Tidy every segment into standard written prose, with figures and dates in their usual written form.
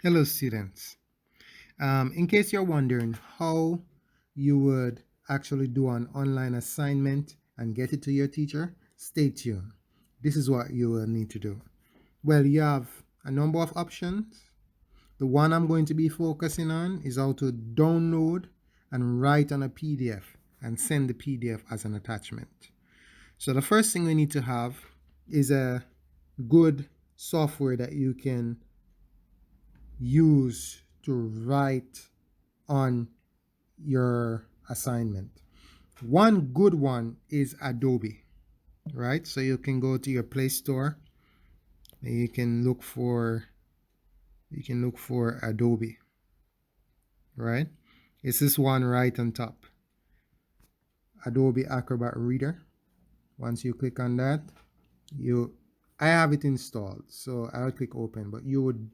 Hello, students. In case you're wondering how you would actually do an online assignment and get it to your teacher, stay tuned. This is what you will need to do. Well, you have a number of options. The one I'm going to be focusing on is how to download and write on a PDF and send the PDF as an attachment. So the first thing we need to have is a good software that you can use to write on your assignment. One good one is Adobe, right? So you can go to your Play Store and you can look for Adobe, right? It's this one right on top, Adobe Acrobat Reader. Once you click on that, I have it installed, so I'll click open, but you would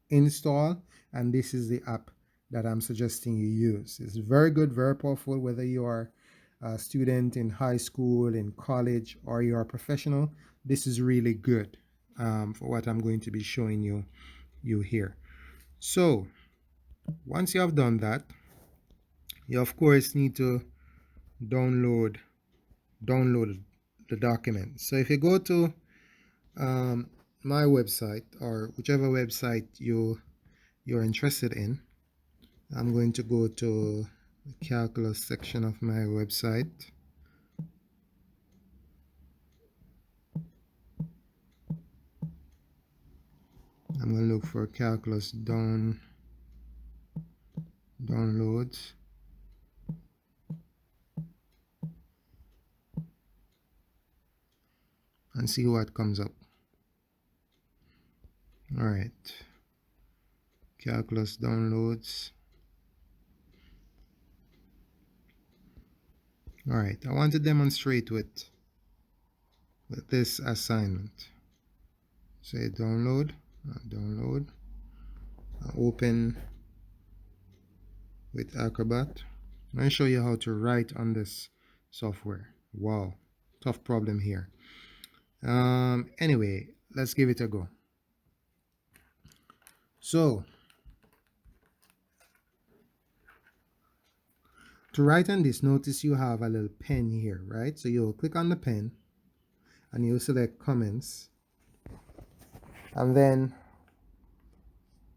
install, and this is the app that I'm suggesting you use. It's very good, very powerful, whether you are a student in high school, in college, or you're a professional. This is really good for what I'm going to be showing you here. So once you have done that, you of course need to download the document. So if you go to my website or whichever website you're interested in, I'm going to go to the calculus section of my website. I'm going to look for calculus downloads. And see what comes up. All right, calculus downloads. All right, I want to demonstrate with this assignment. Say download, open with Acrobat. I'm going to show you how to write on this software. Wow, tough problem here. Anyway, let's give it a go. So to write on this, notice you have a little pen here, right? So you'll click on the pen and you'll select comments, and then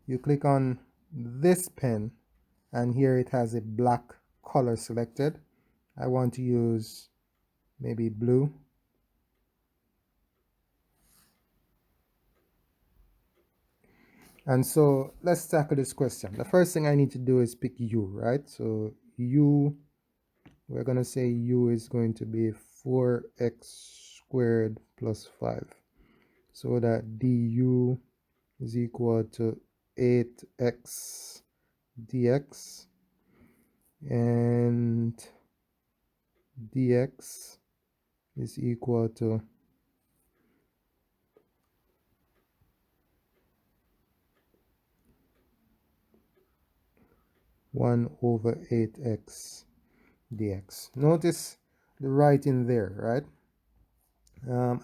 you click on this pen, and here it has a black color selected. I want to use maybe blue. And so let's tackle this question. The first thing I need to do is pick u, right? So u, we're going to say u is going to be 4x squared plus 5. So that du is equal to 8x dx, and dx is equal to 1/8x dx. Notice the writing there, right?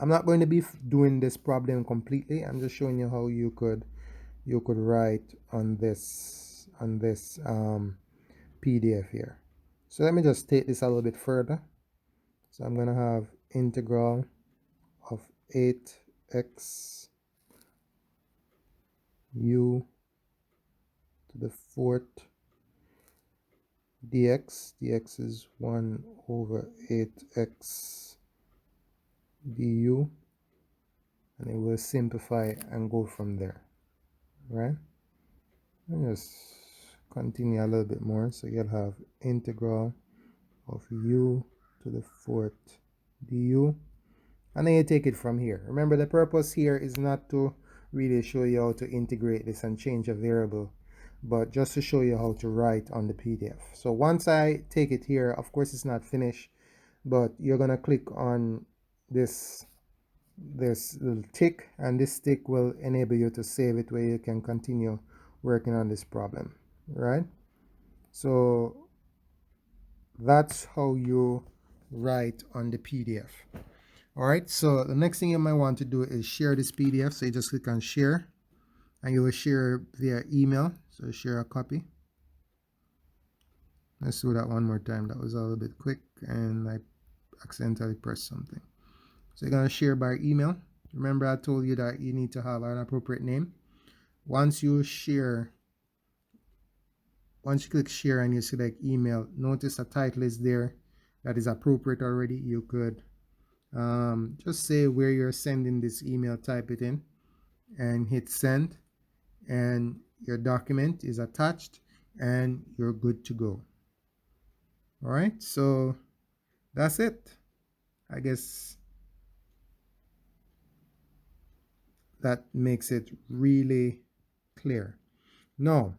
I'm not going to be doing this problem completely. I'm just showing you how you could write on this PDF here. So let me just take this a little bit further. So I'm going to have integral of 8x u to the 4th dx. Dx is 1/8x du, and it will simplify and go from there, right? And just continue a little bit more. So you'll have integral of u to the 4th du, and then you take it from here. Remember, the purpose here is not to really show you how to integrate this and change a variable, but just to show you how to write on the PDF. So once I take it here, of course it's not finished, but you're gonna click on this little tick, and this tick will enable you to save it where you can continue working on this problem, right? So that's how you write on the PDF. All right, so the next thing you might want to do is share this PDF. So you just click on share, and you will share via email. So share a copy. Let's do that one more time. That was a little bit quick and I accidentally pressed something. So you're going to share by email. Remember I told you that you need to have an appropriate name. Once you share, once you click share and you select email, notice a title is there that is appropriate already. You could just say where you're sending this email, type it in and hit send, and your document is attached and you're good to go. All right, so that's it. I guess that makes it really clear. Now,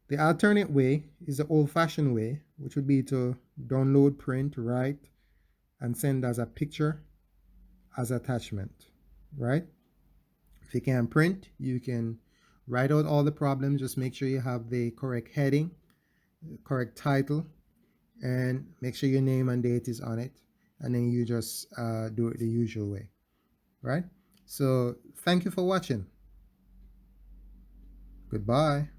the alternate way is the old-fashioned way, which would be to download, print, write, and send as a picture as attachment, right? If you can print, you can write out all the problems. Just make sure you have the correct heading, the correct title, and make sure your name and date is on it. And then you just do it the usual way, right? So thank you for watching. Goodbye.